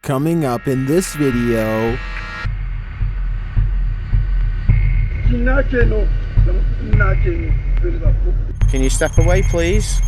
Coming up in this video, Can you step away, please?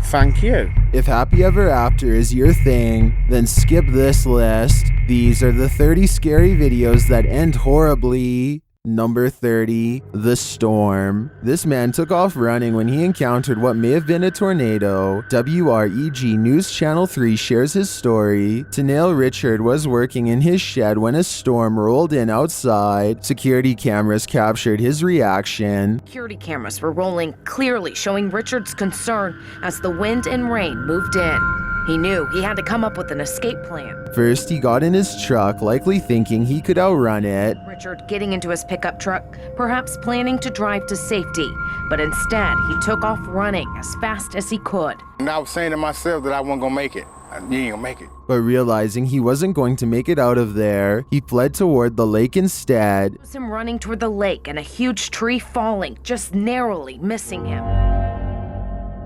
Thank you. if happy ever after is your thing, then skip this list. These are the 30 scary videos that end horribly. Number 30, The Storm. This man took off running when he encountered what may have been a tornado. WREG News Channel 3 shares his story. Tanale Richard was working in his shed when a storm rolled in outside. Security cameras captured his reaction. Security cameras were rolling, clearly showing Richard's concern as the wind and rain moved in. He knew he had to come up with an escape plan. First, he got in his truck, likely thinking he could outrun it. Richard getting into his pickup truck, perhaps planning to drive to safety, but instead he took off running as fast as he could. And I was saying to myself that I wasn't gonna make it. You ain't gonna make it. But realizing he wasn't going to make it out of there, he fled toward the lake instead. It was him running toward the lake and a huge tree falling, just narrowly missing him.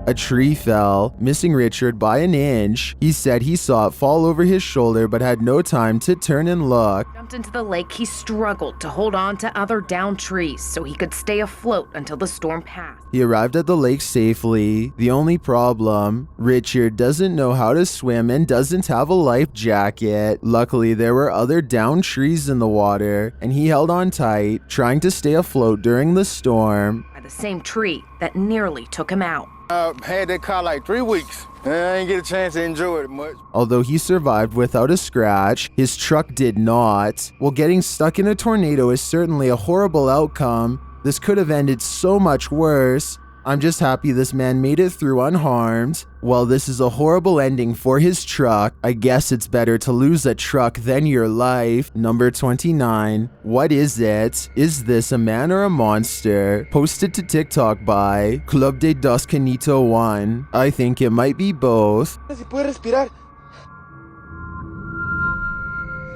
A tree fell, missing Richard by an inch. He said he saw it fall over his shoulder but had no time to turn and look. Jumped into the lake, he struggled to hold on to other downed trees so he could stay afloat until the storm passed. He arrived at the lake safely. The only problem, Richard doesn't know how to swim and doesn't have a life jacket. Luckily, there were other downed trees in the water, and he held on tight, trying to stay afloat during the storm. By the same tree that nearly took him out. Had that car like 3 weeks. And I didn't get a chance to enjoy it much. Although he survived without a scratch, his truck did not. While getting stuck in a tornado is certainly a horrible outcome, this could have ended so much worse. I'm just happy this man made it through unharmed. While this is a horrible ending for his truck, I guess it's better to lose a truck than your life. Number 29. What is it? Is this a man or a monster? Posted to TikTok by Club de Dos Canito 1. I think it might be both. Si puede respirar.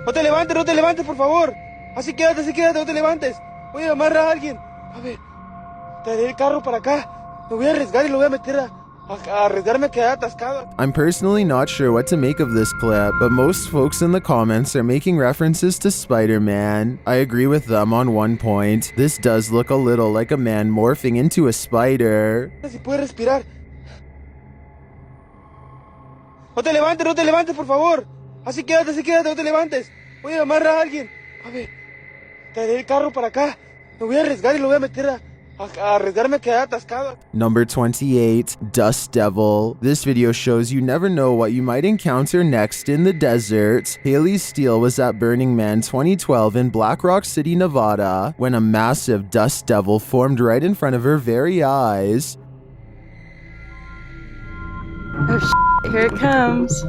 No te levantes, por favor. Así quédate, no te levantes. Voy a llamar a alguien. A ver, traeré el carro para acá. Me voy a arriesgar y lo voy a meter a arriesgarme a quedar atascado. I'm personally not sure what to make of this clip, but most folks in the comments are making references to Spider-Man. I agree with them on one point. This does look a little like a man morphing into a spider. Si puede respirar. No te levantes, por favor. Así quédate, no te levantes. Voy a llamar a alguien. A ver, traeré el carro para acá. Me voy a arriesgar y lo voy a meter a arriesgarme a quedar atascado. Number 28, Dust Devil. This video shows you never know what you might encounter next in the desert. Haley Steele was at Burning Man 2012 in Black Rock City, Nevada, when a massive dust devil formed right in front of her very eyes. Oh, here it comes.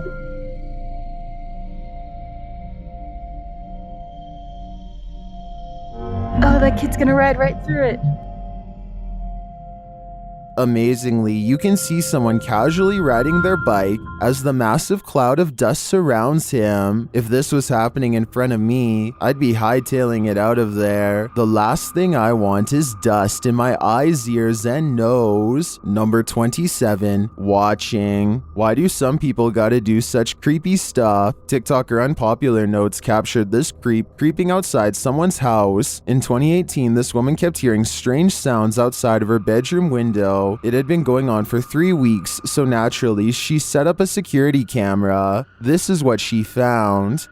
Oh, that kid's gonna ride right through it. Amazingly, you can see someone casually riding their bike as the massive cloud of dust surrounds him. If this was happening in front of me, I'd be hightailing it out of there. The last thing I want is dust in my eyes, ears, and nose. Number 27, Watching. Why do some people gotta do such creepy stuff? TikToker Unpopular Notes captured this creep creeping outside someone's house. In 2018, this woman kept hearing strange sounds outside of her bedroom window. It had been going on for 3 weeks, so naturally, she set up a security camera. This is what she found.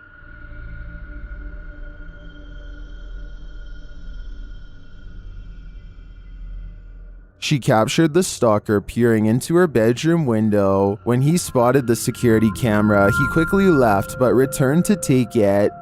She captured the stalker peering into her bedroom window. When he spotted the security camera, he quickly left but returned to take it.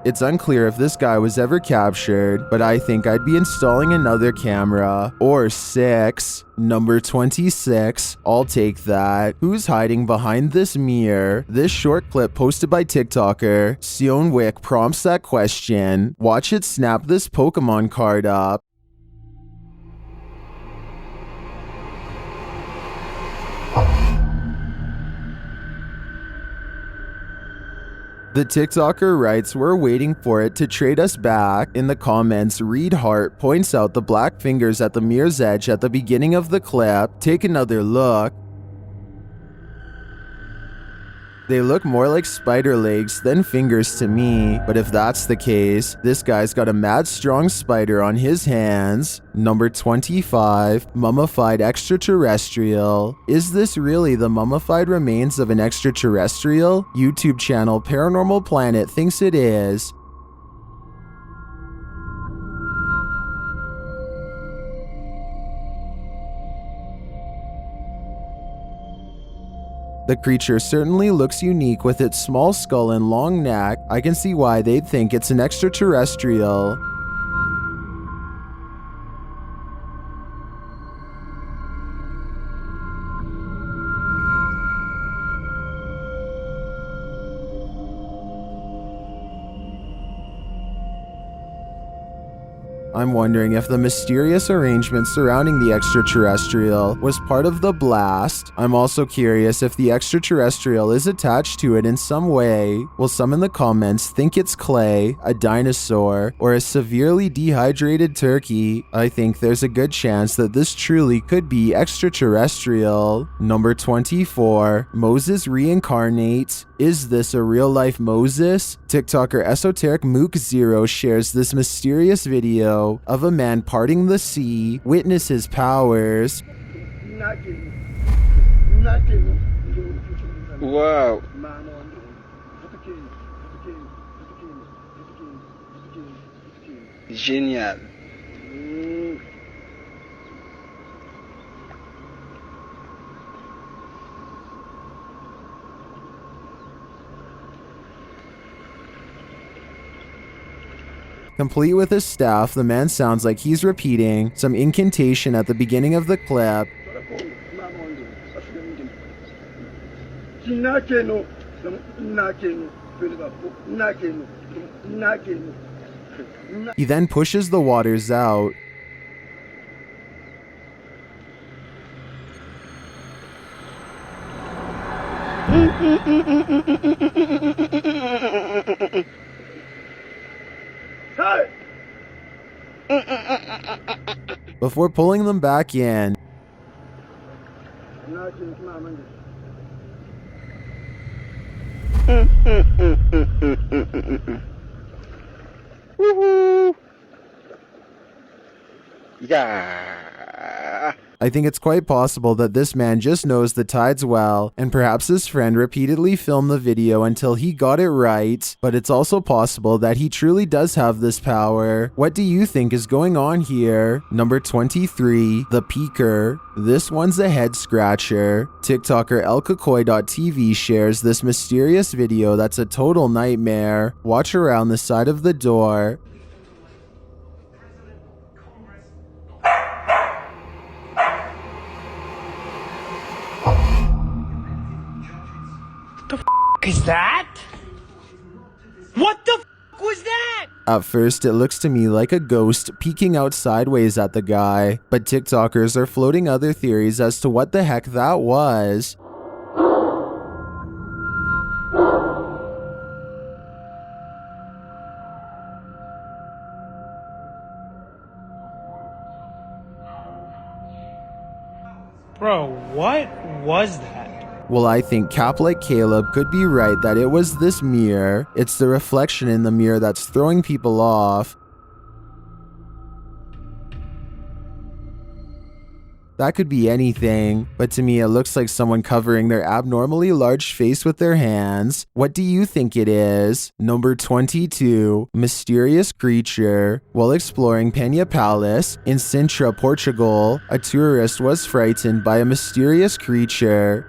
It's unclear if this guy was ever captured, but I think I'd be installing another camera. Or 6. Number 26. I'll take that. Who's hiding behind this mirror? This short clip posted by TikToker Sion Wick prompts that question. Watch it snap this Pokemon card up. The TikToker writes, "We're waiting for it to trade us back." In the comments, Reed Hart points out the black fingers at the mirror's edge at the beginning of the clip. Take another look. They look more like spider legs than fingers to me, but if that's the case, this guy's got a mad strong spider on his hands. Number 25, mummified extraterrestrial. Is this really the mummified remains of an extraterrestrial? YouTube channel Paranormal Planet thinks it is. The creature certainly looks unique with its small skull and long neck. I can see why they'd think it's an extraterrestrial. I'm wondering if the mysterious arrangement surrounding the extraterrestrial was part of the blast. I'm also curious if the extraterrestrial is attached to it in some way. Will some in the comments think it's clay, a dinosaur, or a severely dehydrated turkey? I think there's a good chance that this truly could be extraterrestrial. Number 24, Moses reincarnates. Is this a real-life Moses? TikToker Esoteric Mook Zero shares this mysterious video of a man parting the sea. Witness his powers. Wow. Génial. Complete with his staff, the man sounds like he's repeating some incantation at the beginning of the clip. He then pushes the waters out. Before pulling them back in. Yeah. I think it's quite possible that this man just knows the tides well, and perhaps his friend repeatedly filmed the video until he got it right, but it's also possible that he truly does have this power. What do you think is going on here? Number 23, the Peeker. This one's a head scratcher. TikToker elkakoi.tv shares this mysterious video that's a total nightmare. Watch around the side of the door. Is that? What the was that? At first, it looks to me like a ghost peeking out sideways at the guy, but TikTokers are floating other theories as to what the heck that was. Bro, what was that? Well, I think Cap like Caleb could be right that it was this mirror. It's the reflection in the mirror that's throwing people off. That could be anything, but to me it looks like someone covering their abnormally large face with their hands. What do you think it is? Number 22, mysterious creature. While exploring Penha Palace in Sintra, Portugal, a tourist was frightened by a mysterious creature.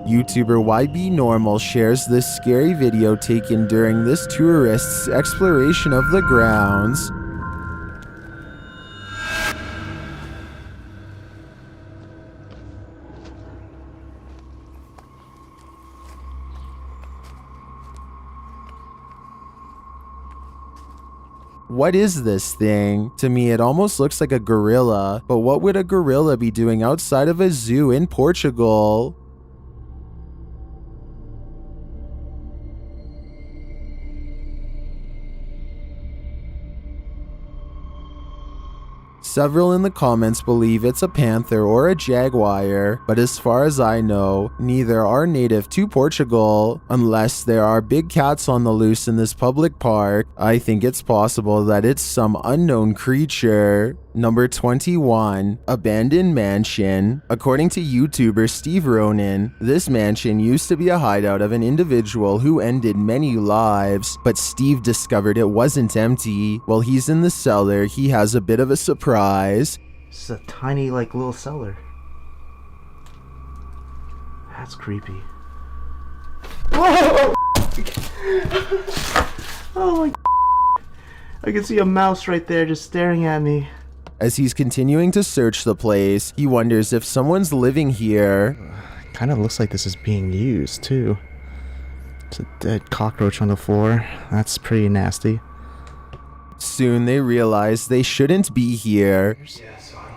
YouTuber YB Normal shares this scary video taken during this tourist's exploration of the grounds. What is this thing? To me, it almost looks like a gorilla, but what would a gorilla be doing outside of a zoo in Portugal? Several in the comments believe it's a panther or a jaguar, but as far as I know, neither are native to Portugal. Unless there are big cats on the loose in this public park, I think it's possible that it's some unknown creature. Number 21, abandoned mansion. According to YouTuber Steve Ronan, this mansion used to be a hideout of an individual who ended many lives, but Steve discovered it wasn't empty. While he's in the cellar, he has a bit of a surprise. It's a tiny, like, little cellar. That's creepy. Whoa! Oh my! I can see a mouse right there just staring at me. As he's continuing to search the place, he wonders if someone's living here. Kind of looks like this is being used, too. It's a dead cockroach on the floor. That's pretty nasty. Soon they realize they shouldn't be here. Yeah, so I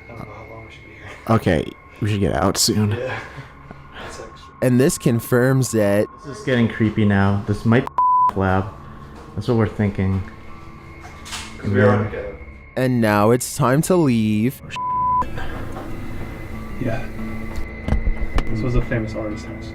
don't know how long we should be here. Okay, we should get out soon. Yeah. And this confirms it. This is getting creepy now. This might be a lab. That's what we're thinking. Because we are together. And now it's time to leave. Yeah. This was a famous artist's house.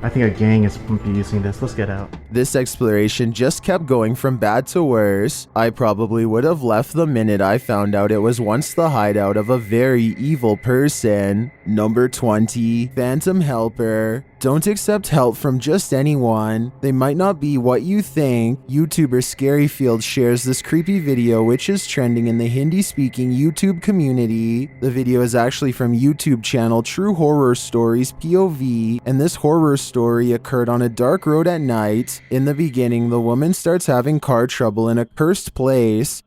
I think a gang is using this. Let's get out. This exploration just kept going from bad to worse. I probably would have left the minute I found out it was once the hideout of a very evil person. Number 20, Phantom Helper. Don't accept help from just anyone. They might not be what you think. YouTuber Scaryfield shares this creepy video which is trending in the Hindi-speaking YouTube community. The video is actually from YouTube channel True Horror Stories POV, and this horror story occurred on a dark road at night. In the beginning, the woman starts having car trouble in a cursed place.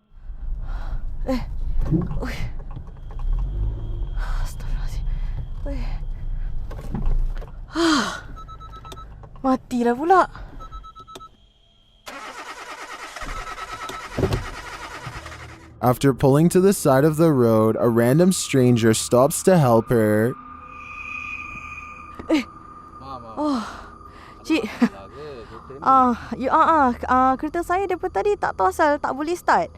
Mati dah pula. After pulling to the side of the road, a random stranger stops to help her. Cik. Kereta saya daripada tadi tak tahu asal tak boleh start.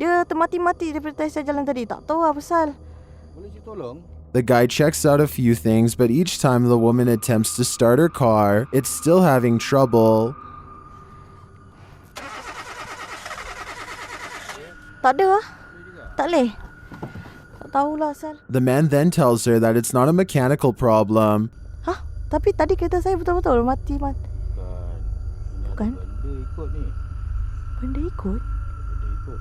Dia termati-mati daripada saya jalan tadi. Tak tahu apa pasal. Boleh saya tolong? The guy checks out a few things, but each time the woman attempts to start her car, it's still having trouble. Tak ada. Tak boleh. Tak tahulah asal. The man then tells her that it's not a mechanical problem. Tapi tadi kereta saya betul-betul mati. Bukan. Benda ikut ni. Benda ikut? Benda ikut.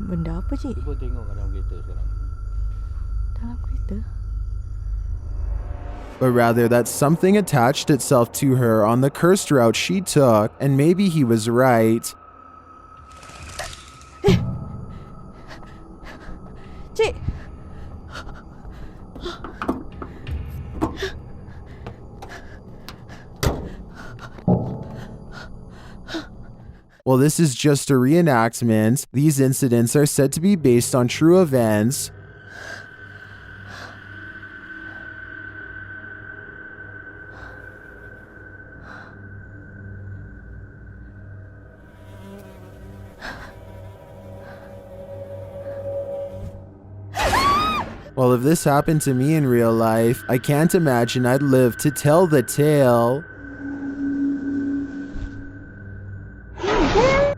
Benda apa, cik? Cuba tengok kat dalam kereta sekarang. Dalam kereta? But rather that something attached itself to her on the cursed route she took, and maybe he was right. Cik! While this is just a reenactment, these incidents are said to be based on true events. Well, if this happened to me in real life, I can't imagine I'd live to tell the tale.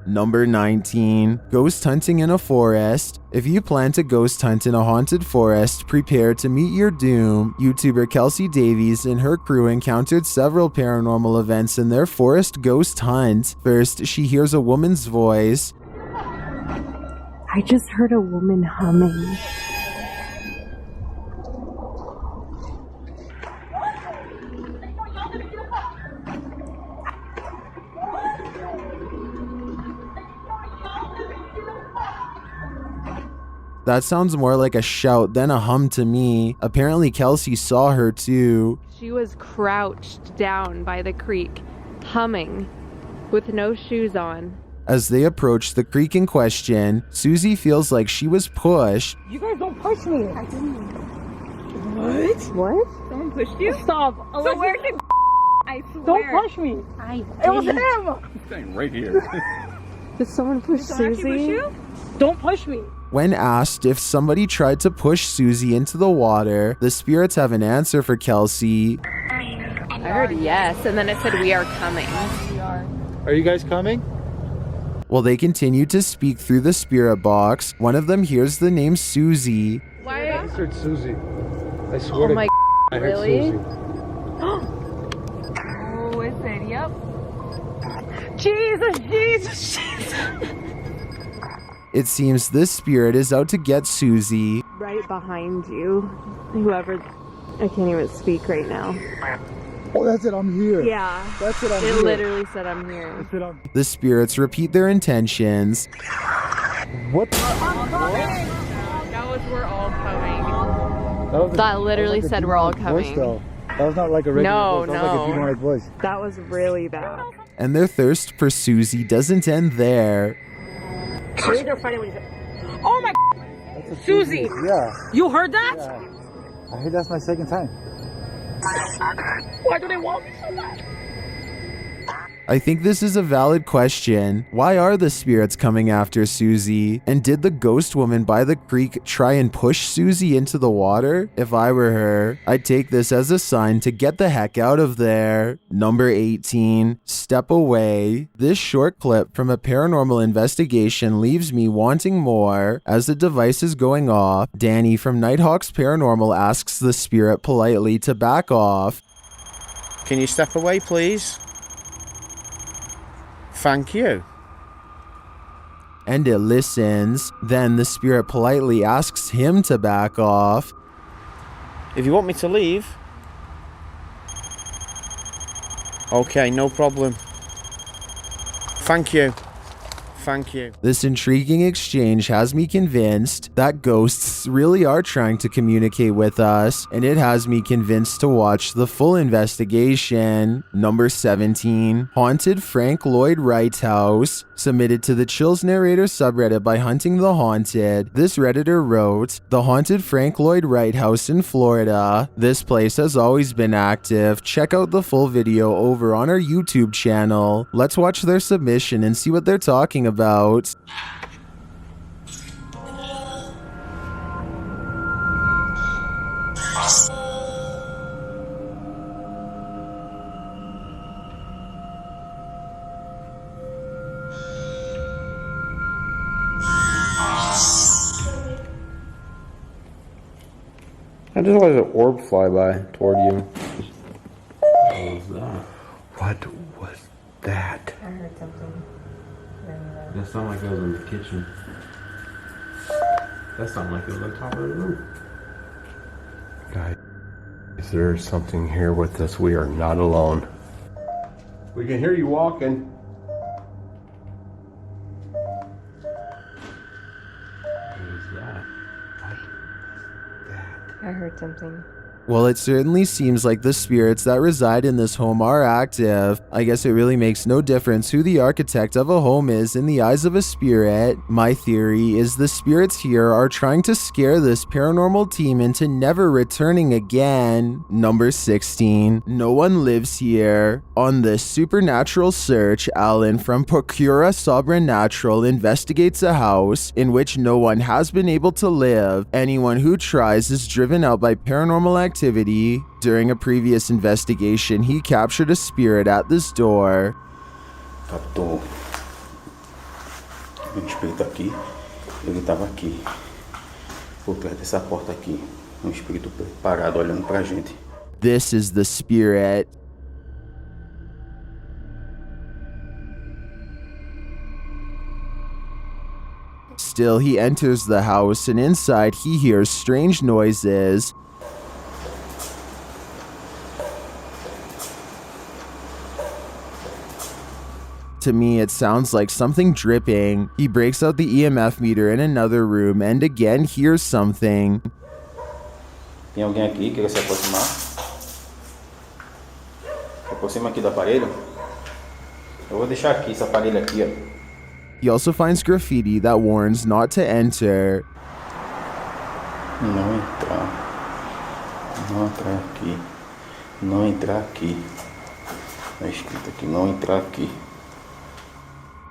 Number 19, ghost hunting in a forest. If you plan to ghost hunt in a haunted forest, prepare to meet your doom. YouTuber Kelsey Davies and her crew encountered several paranormal events in their forest ghost hunt. First, she hears a woman's voice. I just heard a woman humming. That sounds more like a shout than a hum to me. Apparently Kelsey saw her too. She was crouched down by the creek, humming, with no shoes on. As they approach the creek in question, Susie feels like she was pushed. You guys don't push me. I didn't. What? What? Someone pushed you? Stop. So where did I swear. Don't push me. It was him. He's staying right here. Did someone push Susie? Push you? Don't push me. When asked if somebody tried to push Susie into the water, the spirits have an answer for Kelsey. I heard yes, and then it said we are coming. Are you guys coming? While they continue to speak through the spirit box, one of them hears the name Susie. Why? I heard Susie. I swear Oh my I heard really? Susie. Oh, is it? Yep. Jesus. It seems this spirit is out to get Susie. Right behind you. Whoever. I can't even speak right now. Oh, that's it. I'm here. Yeah. That's it. I'm It here. literally said I'm here. That's it. The spirits repeat their intentions. What? That was we're all coming. That, That literally said we're all coming. That was not like a regular No, voice. That was like a demonic voice. That was really bad. And their thirst for Susie doesn't end there. Oh my. That's a Susie. Yeah. You heard that? Yeah. I heard that's my second time. Why do they want me so bad? I think this is a valid question. Why are the spirits coming after Susie? And did the ghost woman by the creek try and push Susie into the water? If I were her, I'd take this as a sign to get the heck out of there. Number 18, Step Away. This short clip from a paranormal investigation leaves me wanting more. As the device is going off, Danny from Nighthawks Paranormal asks the spirit politely to back off. Can you step away, please? Thank you. And it listens. Then the spirit politely asks him to back off. If you want me to leave. Okay, no problem. Thank you. Thank you. This intriguing exchange has me convinced that ghosts really are trying to communicate with us, and it has me convinced to watch the full investigation. Number 17, Haunted Frank Lloyd Wright's House. Submitted to the Chills Narrator subreddit by Hunting the Haunted. This redditor wrote, "The haunted Frank Lloyd Wright house in Florida. This place has always been active. Check out the full video over on our YouTube channel." Let's watch their submission and see what they're talking about. I just watched an orb fly by toward you. What was that? I heard something. That sounded like it was in the kitchen. That sounded like it was on top of the roof. Guys, there's something here with us. We are not alone. We can hear you walking. I heard something. Well, it certainly seems like the spirits that reside in this home are active. I guess it really makes no difference who the architect of a home is in the eyes of a spirit. My theory is the spirits here are trying to scare this paranormal team into never returning again. Number 16, no one lives here. On this supernatural search, Alan from Procura Sobrenatural investigates a house in which no one has been able to live. Anyone who tries is driven out by paranormal activity. During a previous investigation, he captured a spirit at this door. Captou um espírito aqui. Ele estava aqui, por perto dessa porta aqui. Espírito parado olhando pra gente. This is the spirit. Still, he enters the house, and inside he hears strange noises. To me, it sounds like something dripping. He breaks out the EMF meter in another room and again hears something. Tem alguém aqui que quer se aproximar? Se aproxima aqui do aparelho. Eu vou deixar aqui esse aparelho aqui, ó. He also finds graffiti that warns not to enter. Não entrar. Não entrar aqui. Não entrar aqui. Tá escrito aqui, não entrar aqui.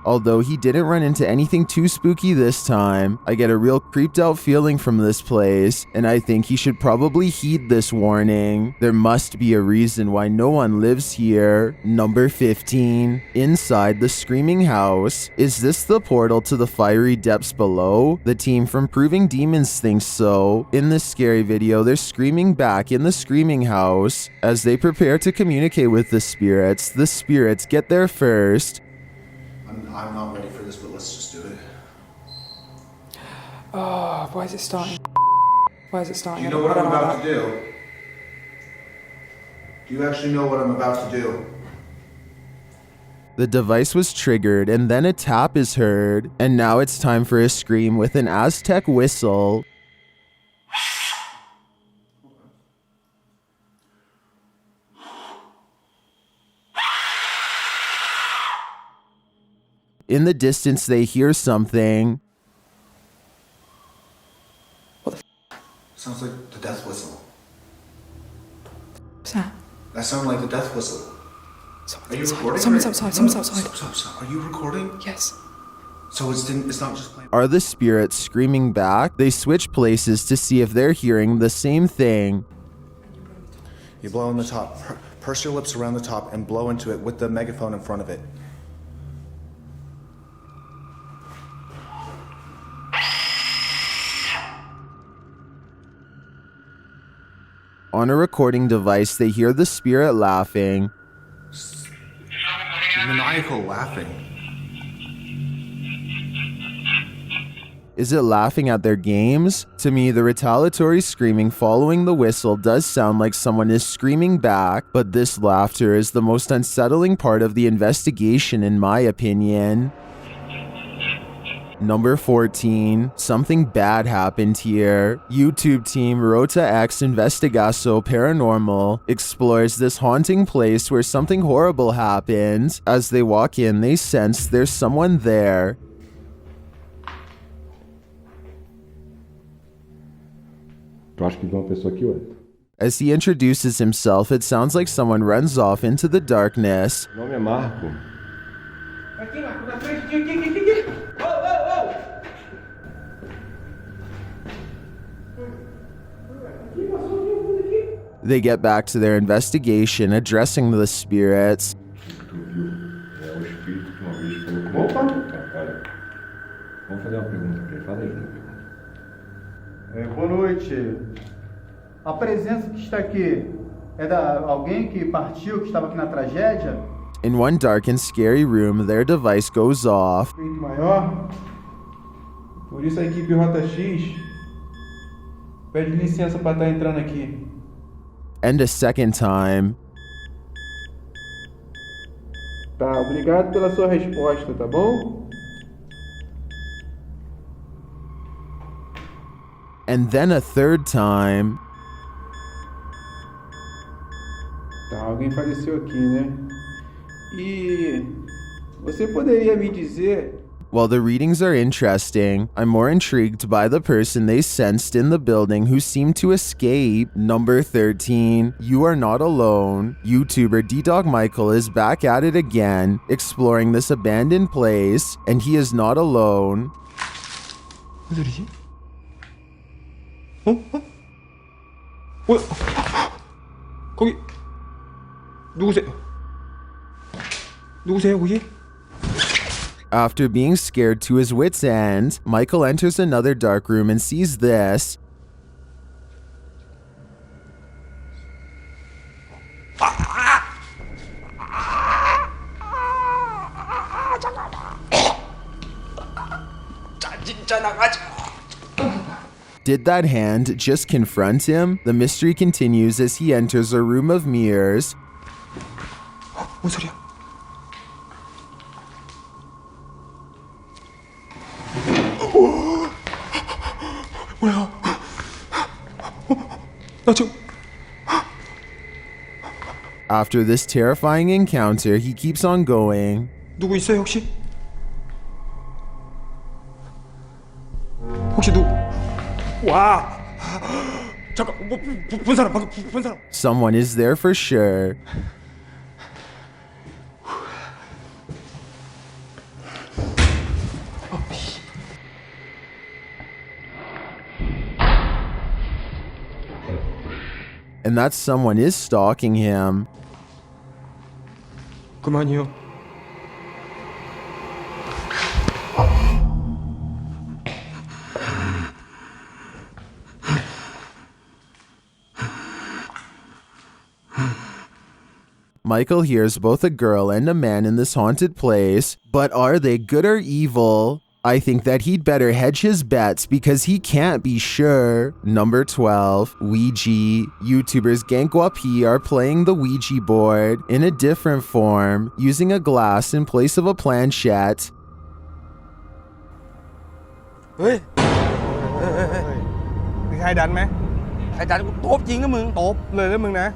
Although he didn't run into anything too spooky this time, I get a real creeped out feeling from this place, and I think he should probably heed this warning. There must be a reason why no one lives here. Number 15. Inside the screaming house. Is this the portal to the fiery depths below? The team from Proving Demons thinks so. In this scary video, they're screaming back in the screaming house. As they prepare to communicate with the spirits get there first. I'm not ready for this, but let's just do it. Oh, why is it starting? Why is it starting? Do you know what I'm about to do? Do you actually know what I'm about to do? The device was triggered and then a tap is heard, and now it's time for a scream with an Aztec whistle. In the distance, they hear something. What the Sounds like the death whistle. What's that? That sounded like the death whistle. Are you recording? Someone's outside. Someone's outside. Stop. Are you recording? Yes. So it's not just playing. Are the spirits screaming back? They switch places to see if they're hearing the same thing. You blow in the top. Purse your lips around the top and blow into it with the megaphone in front of it. On a recording device, they hear the spirit laughing. Maniacal laughing. Is it laughing at their games? To me, the retaliatory screaming following the whistle does sound like someone is screaming back, but this laughter is the most unsettling part of the investigation in my opinion. Number 14. Something bad happened here. YouTube team Rota X Investigaso Paranormal explores this haunting place where something horrible happened. As they walk in, they sense there's someone there. Eu acho que tem uma pessoa aqui, ué. As he introduces himself, it sounds like someone runs off into the darkness. Meu nome é Marco. Aqui, Marco, na frente, aqui. They get back to their investigation, addressing the spirits. Opa! Olha, vamos fazer uma pergunta para ele. Fala aí uma pergunta. Boa noite. A presença que está aqui é da alguém que partiu, que estava aqui na tragédia? In one dark and scary room, their device goes off. Feito maior. Por isso a equipe Rota X pede licença para estar entrando aqui. And a second time. Tá, obrigado pela sua resposta, tá bom? And then a third time. Tá, alguém faleceu aqui, né? E você poderia me dizer... While the readings are interesting, I'm more intrigued by the person they sensed in the building who seemed to escape. Number 13. You are not alone. YouTuber D-Dog Michael is back at it again, exploring this abandoned place, and he is not alone. 무슨 소리지? 뭐야? 거기 누구세요? 누구세요, 거기? After being scared to his wits' end, Michael enters another dark room and sees this. Did that hand just confront him? The mystery continues as he enters a room of mirrors. 뭔 소리야? 뭐야? 나 지금... After this terrifying encounter, he keeps on going. 누구 있어요, 혹시? 혹시 누? 와. 잠깐 본 사람 방금 본 사람. Someone is there for sure. And that someone is stalking him. 그만이요. Michael hears both a girl and a man in this haunted place, but are they good or evil? I think that he'd better hedge his bets because he can't be sure. Number 12, Ouija. YouTubers Gankwapi are playing the Ouija board in a different form, using a glass in place of a planchette. เฮ้ยมีใครดันไหมใครดันกูตบจริงนะมึงตบเลยนะมึงนะ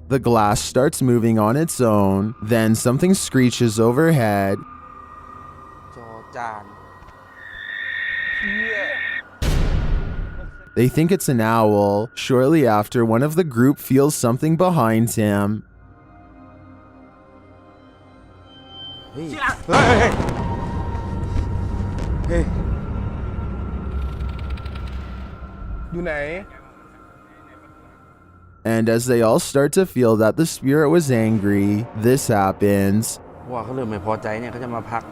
The glass starts moving on its own, then something screeches overhead. จอจาน They think it's an owl. Shortly after, one of the group feels something behind him. เฮ้ยเฮ้ยเฮ้ยอยู่ไหน And as they all start to feel that the spirit was angry, this happens. ว่าเขาเริ่มไม่พอใจเนี่ยเขาจะมาพัก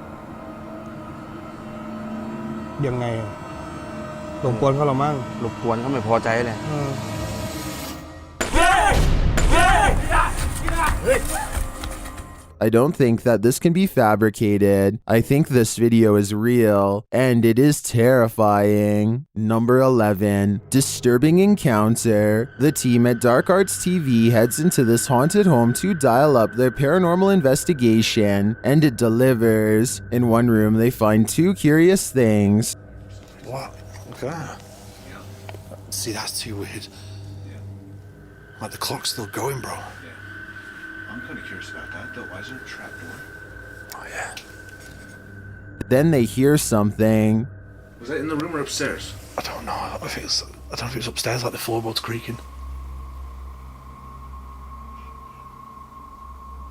ยังไงรบกวนเขาหรอมั่ง รบกวนเขาไม่พอใจเลย I don't think that this can be fabricated. I think this video is real, and it is terrifying. Number 11, disturbing encounter. The team at Dark Arts TV heads into this haunted home to dial up their paranormal investigation, and it delivers. In one room, they find two curious things. What? Look at that. See, that's too weird. Like the clock's still going, bro. I'm kind of curious about that, though. Why is there a trap door? Oh, yeah. Then they hear something. Was that in the room or upstairs? I don't know. I don't know if it's upstairs, like the floorboards creaking.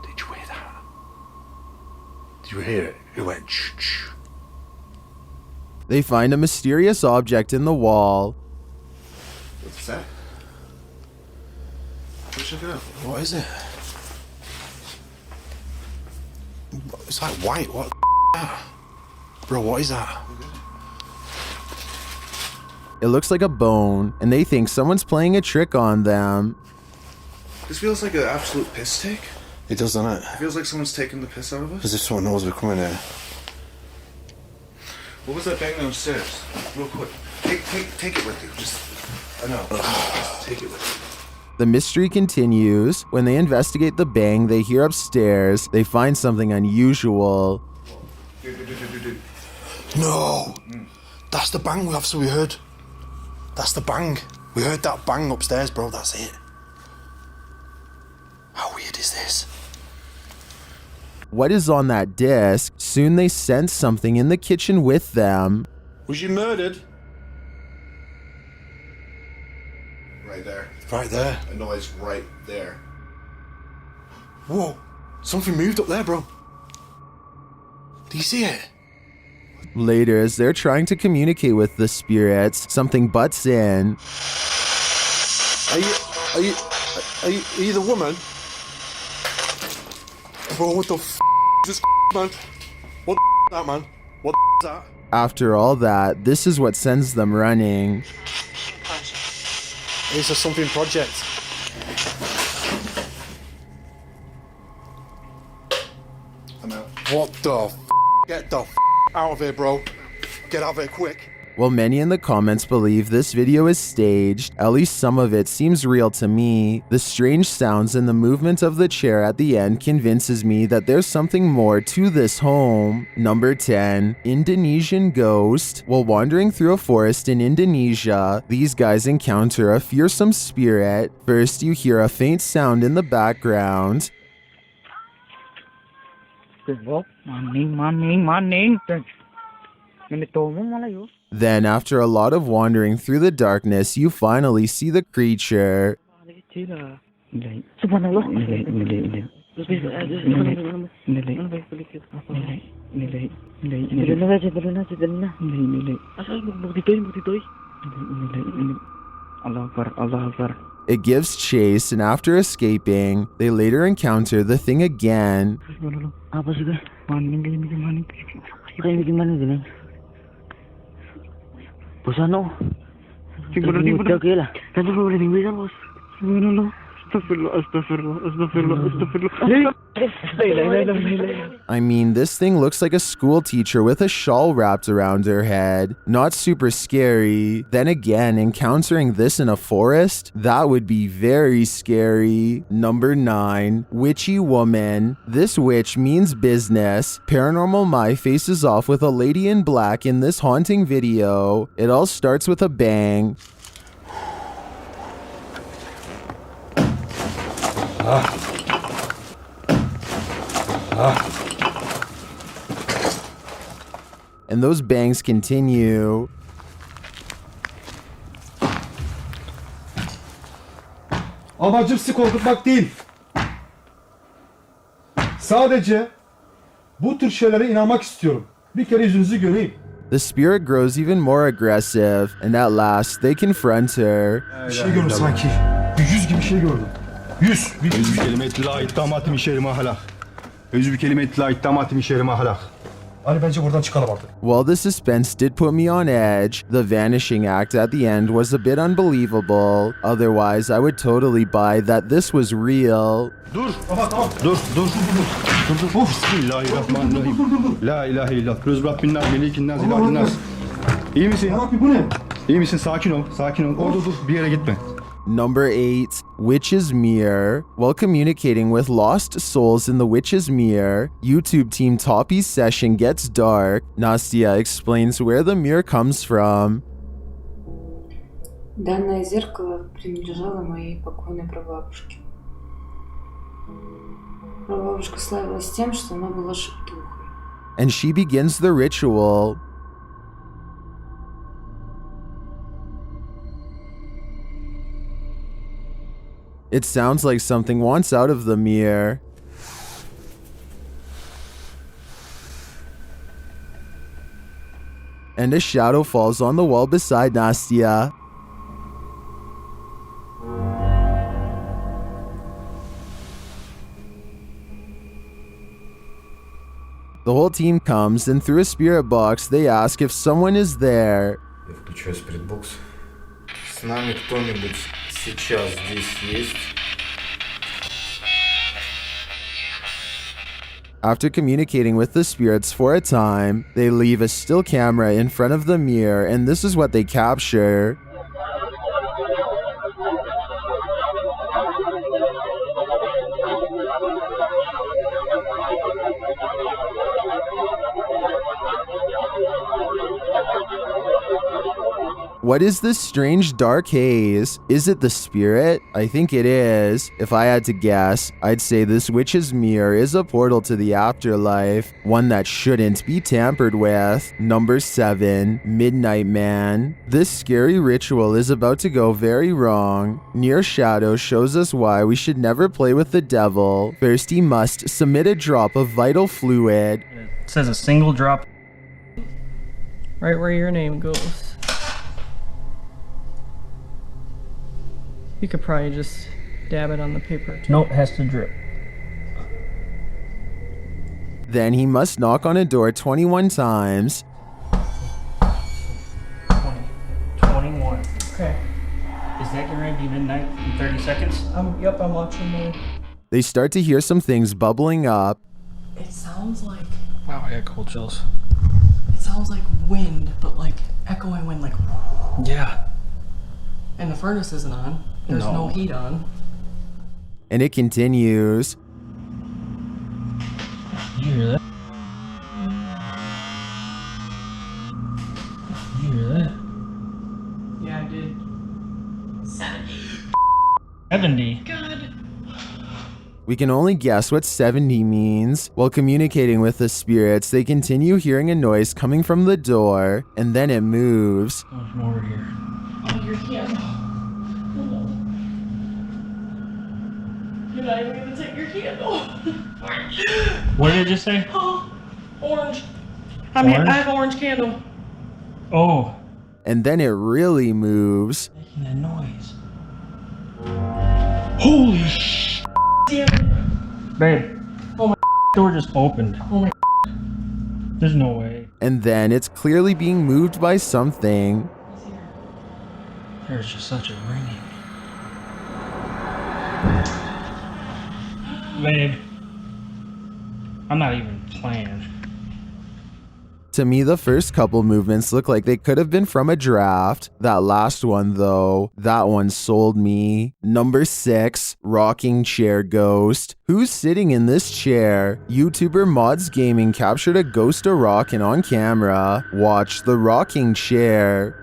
Did you hear that? Did you hear it? It went shh. They find a mysterious object in the wall. What's that? Let's check it out. What is it? It's like white. What the that? Bro, what is that? It looks like a bone, and they think someone's playing a trick on them. This feels like an absolute piss take. It does, doesn't it? It feels like someone's taking the piss out of us. As if someone knows we're coming here. What was that bang downstairs? Real quick. Take it with you. Just, I know. Just take it with you. The mystery continues. When they investigate the bang they hear upstairs, they find something unusual. Dude. No! That's the bang we heard. That's the bang. We heard that bang upstairs, bro. That's it. How weird is this? What is on that disc? Soon they sense something in the kitchen with them. Was you murdered? Right there. Right there. A noise right there. Whoa! Something moved up there, bro. Do you see it? Later, as they're trying to communicate with the spirits, something butts in. Are you the woman? Bro, what the f is this man? What the is that, man? What the is that? After all that, this is what sends them running. It's a something project. I'm out. What the f? Get the f out of here, bro. Get out of here quick. While many in the comments believe this video is staged, at least some of it seems real to me. The strange sounds and the movement of the chair at the end convinces me that there's something more to this home. Number 10, Indonesian ghost. While wandering through a forest in Indonesia, these guys encounter a fearsome spirit. First, you hear a faint sound in the background. Then, after a lot of wandering through the darkness, you finally see the creature. It gives chase, and after escaping, they later encounter the thing again. I mean, this thing looks like a school teacher with a shawl wrapped around her head. Not super scary. Then again, encountering this in a forest, that would be very scary. Number 9, witchy woman. This witch means business. Paranormal My faces off with a lady in black in this haunting video. It all starts with a bang. And those bangs continue. Amacım sizi korkutmak değil. Sadece bu tür şeylere inanmak istiyorum. Bir kere yüzünüzü göreyim. The spirit grows even more aggressive, and at last they confront her. Bir şey gördüm sanki. Bir yüz gibi bir şey gördüm. Yüz. Yüz bir kelime ettiği iddiamatım işerim ahlak. Yüz bir kelime ettiği iddiamatım işerim ahlak. Hadi bence buradan çıkalım artık. While the suspense did put me on edge, the vanishing act at the end was a bit unbelievable. Otherwise, I would totally buy that this was real. Dur. Tamam. Dur. Bismillahirrahmanirrahim. La ilahe illallah. Rüz Rabbin nas, melikin nas, ilahin nas. İyi misin? Abi bu ne? İyi misin? Sakin ol. Orada dur. Bir yere gitme. Number 8, Witch's Mirror. While communicating with lost souls in the Witch's Mirror, YouTube team Toppy's session gets dark. Nastya explains where the mirror comes from. Данное зеркало принадлежало моей покойной прабабушке. Прабабушка славилась тем, что она была шептухой. And she begins the ritual. It sounds like something wants out of the mirror. And a shadow falls on the wall beside Nastya. The whole team comes, and through a spirit box, they ask if someone is there. Я включаю спиритбокс. С нами кто-нибудь сейчас здесь есть? After communicating with the spirits for a time, they leave a still camera in front of the mirror, and this is what they capture. What is this strange dark haze? Is it the spirit? I think it is. If I had to guess, I'd say this witch's mirror is a portal to the afterlife, one that shouldn't be tampered with. Number 7, Midnight Man. This scary ritual is about to go very wrong. Near Shadow shows us why we should never play with the devil. First, he must submit a drop of vital fluid. It says a single drop right where your name goes. You could probably just dab it on the paper. Nope, it has to drip. Then he must knock on a door 21 times. 21. Okay. Is that getting ready to be midnight in 30 seconds? Yep, I'm watching the... They start to hear some things bubbling up. It sounds like... Wow, I got cold chills. It sounds like wind, but like echoing wind, like... Yeah. And the furnace isn't on. There's no heat on. And it continues. You hear that? You hear that? Yeah, I did. 70. God. We can only guess what 70 means. While communicating with the spirits, they continue hearing a noise coming from the door, and then it moves. There's more here. Oh, your candle. You're not even gonna take your candle. What did it just say? Oh, orange. I mean, Orange? I have orange candle. Oh. And then it really moves. Making a noise. Holy sh! Babe. Oh my door just opened. Oh my. There's no way. And then it's clearly being moved by something. There's just such a ringing. Babe. I'm not even playing. To me, the first couple movements look like they could have been from a draft. That last one, though, that one sold me. Number 6, rocking chair ghost. Who's sitting in this chair? YouTuber Mods Gaming captured a ghost of rocking on camera. Watch the rocking chair.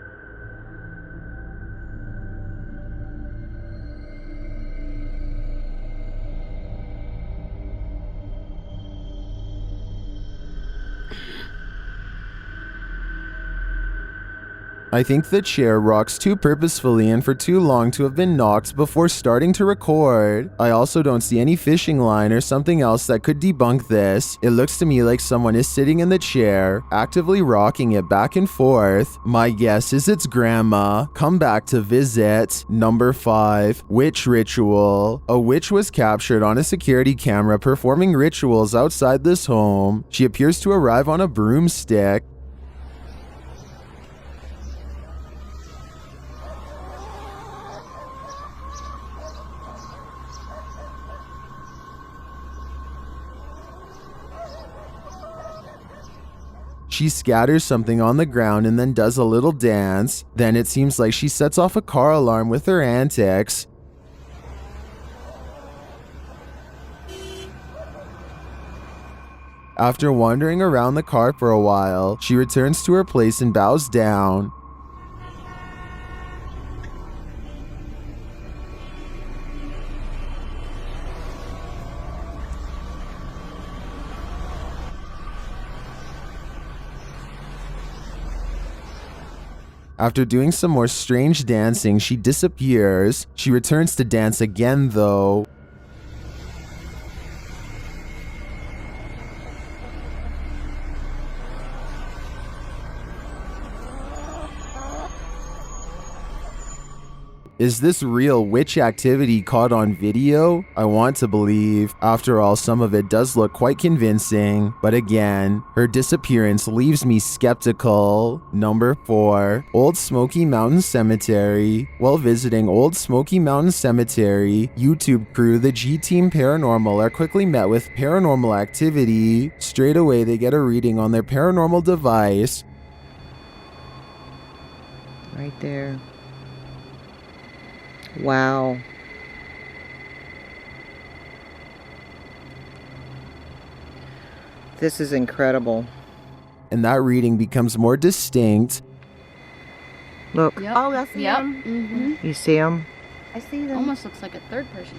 I think the chair rocks too purposefully and for too long to have been knocked before starting to record. I also don't see any fishing line or something else that could debunk this. It looks to me like someone is sitting in the chair, actively rocking it back and forth. My guess is it's grandma. Come back to visit. Number 5, witch ritual. A witch was captured on a security camera performing rituals outside this home. She appears to arrive on a broomstick. She scatters something on the ground and then does a little dance. Then it seems like she sets off a car alarm with her antics. After wandering around the car for a while, she returns to her place and bows down. After doing some more strange dancing, she disappears. She returns to dance again, though. Is this real witch activity caught on video? I want to believe. After all, some of it does look quite convincing. But again, her disappearance leaves me skeptical. Number 4, Old Smoky Mountain Cemetery. While visiting Old Smoky Mountain Cemetery, YouTube crew The G Team Paranormal are quickly met with paranormal activity. Straight away, they get a reading on their paranormal device. Right there. Wow. This is incredible. And that reading becomes more distinct. Look. Yep. Oh, I see Yep. them. Mm-hmm. You see them? I see them. Almost looks like a third person.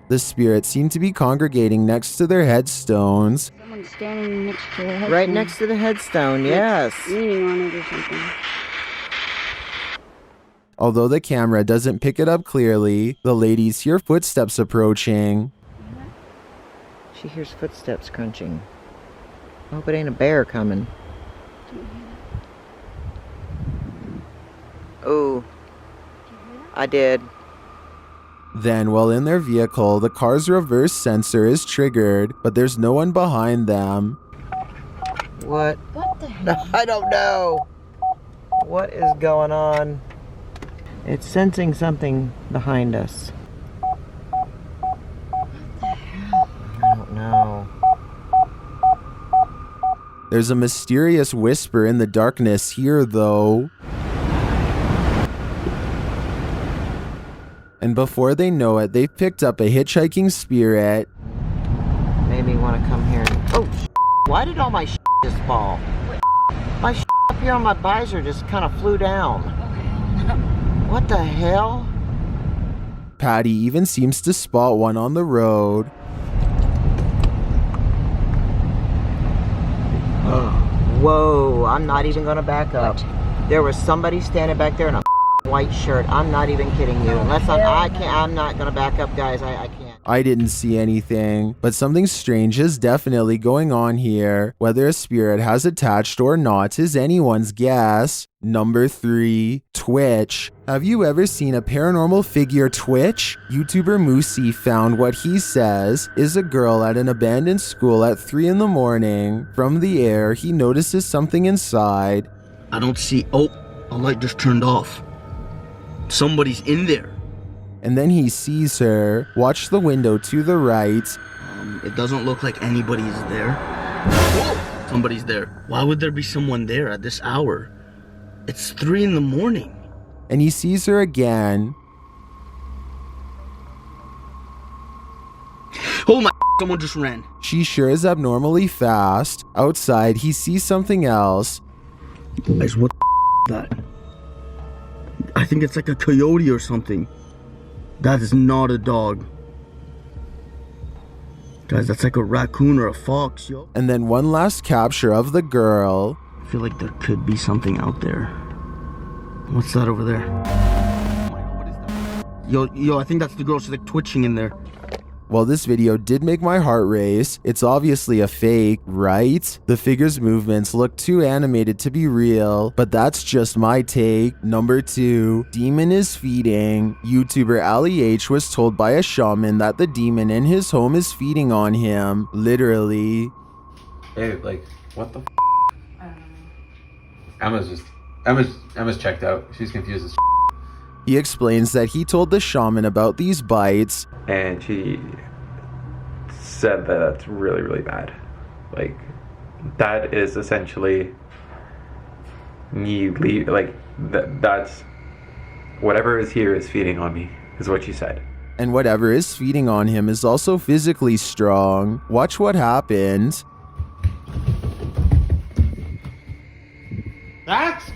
The spirits seem to be congregating next to their headstones. Someone's standing next to a headstone. Right next to the headstone, yes. Leaning on it or something. Although the camera doesn't pick it up clearly, the ladies hear footsteps approaching. She hears footsteps crunching. I hope it ain't a bear coming. Oh, I did. Then, while in their vehicle, the car's reverse sensor is triggered, but there's no one behind them. What? What the hell? I don't know. What is going on? It's sensing something behind us. What the hell? I don't know. There's a mysterious whisper in the darkness here, though. And before they know it, they've picked up a hitchhiking spirit. Made me want to come here. Oh, why did all my just fall? My up here on my visor just kind of flew down. What the hell? Patty even seems to spot one on the road. Whoa, I'm not even gonna back up. There was somebody standing back there in a white shirt. I'm not even kidding you. Unless I'm not gonna back up, guys. I can't. I didn't see anything, but something strange is definitely going on here. Whether a spirit has attached or not is anyone's guess. Number 3, Twitch. Have you ever seen a paranormal figure twitch? YouTuber Moosey found what he says is a girl at an abandoned school at 3 in the morning. From the air, he notices something inside. I don't see. Oh, a light just turned off. Somebody's in there. And then he sees her. Watch the window to the right. It doesn't look like anybody's there. Whoa! Somebody's there. Why would there be someone there at this hour? It's 3 in the morning. And he sees her again. Oh my, someone just ran. She sure is abnormally fast. Outside, he sees something else. Guys, what the that? I think it's like a coyote or something. That is not a dog. Guys, that's like a raccoon or a fox, yo. And then one last capture of the girl. I feel like there could be something out there. What's that over there? Yo, I think that's the girl. She's like twitching in there. Well, this video did make my heart race. It's obviously a fake, right? The figure's movements look too animated to be real, but that's just my take. Number 2, demon is feeding. YouTuber Ali H was told by a shaman that the demon in his home is feeding on him, literally. Hey, like, what the Emma's checked out. She's confused as He explains that he told the shaman about these bites. And she said that that's really, really bad. Like, that is essentially me leave, like, that's whatever is here is feeding on me, is what she said. And whatever is feeding on him is also physically strong. Watch what happens. Max?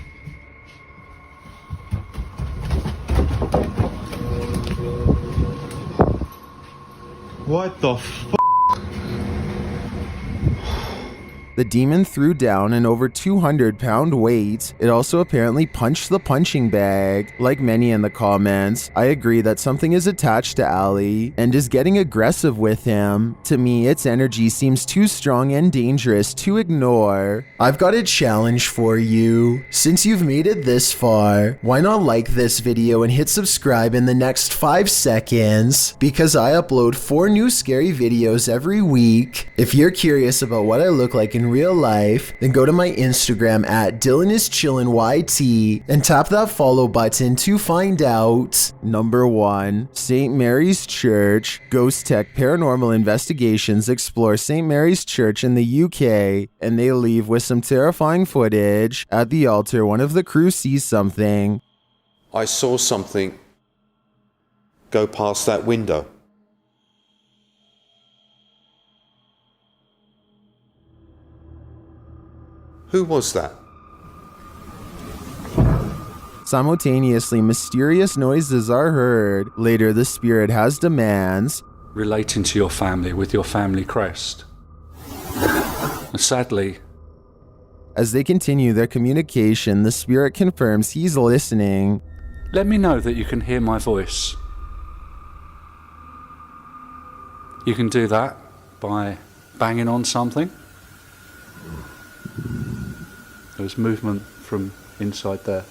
What the f***? The demon threw down an over 200-pound weight. It also apparently punched the punching bag. Like many in the comments, I agree that something is attached to Ali and is getting aggressive with him. To me, its energy seems too strong and dangerous to ignore. I've got a challenge for you. Since you've made it this far, why not like this video and hit subscribe in the next 5 seconds? Because I upload 4 new scary videos every week. If you're curious about what I look like in real life, then go to my Instagram at DylanIsChillinYT and tap that follow button to find out. Number 1, St. Mary's Church. Ghost Tech Paranormal Investigations explore St. Mary's Church in the UK, and they leave with some terrifying footage. At the altar, one of the crew sees something. I saw something go past that window. Who was that? Simultaneously, mysterious noises are heard. Later, the spirit has demands. Relating to your family with your family crest. And sadly, as they continue their communication, the spirit confirms he's listening. Let me know that you can hear my voice. You can do that by banging on something. There was movement from inside there.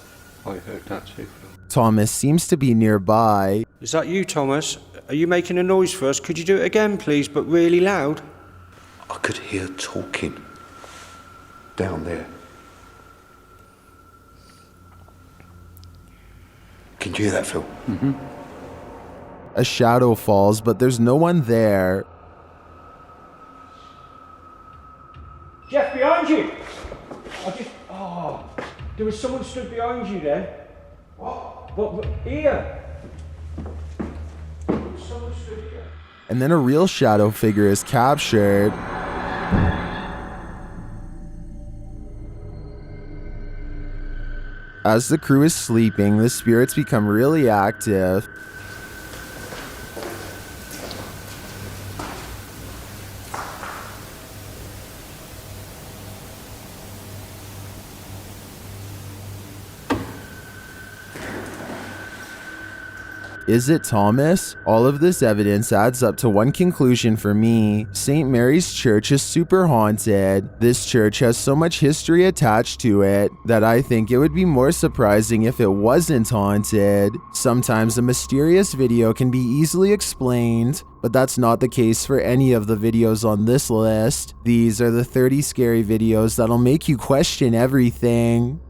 I heard that too. Thomas seems to be nearby. Is that you, Thomas? Are you making a noise for us? Could you do it again, please, but really loud? I could hear talking down there. Can you hear that, Phil? Mm-hmm. A shadow falls, but there's no one there. Jeff, behind you! There was someone stood behind you then. What? Here! There was someone stood here. And then a real shadow figure is captured. As the crew is sleeping, the spirits become really active. Is it Thomas? All of this evidence adds up to one conclusion for me. St. Mary's Church is super haunted. This church has so much history attached to it that I think it would be more surprising if it wasn't haunted. Sometimes a mysterious video can be easily explained, but that's not the case for any of the videos on this list. These are the 30 scary videos that'll make you question everything.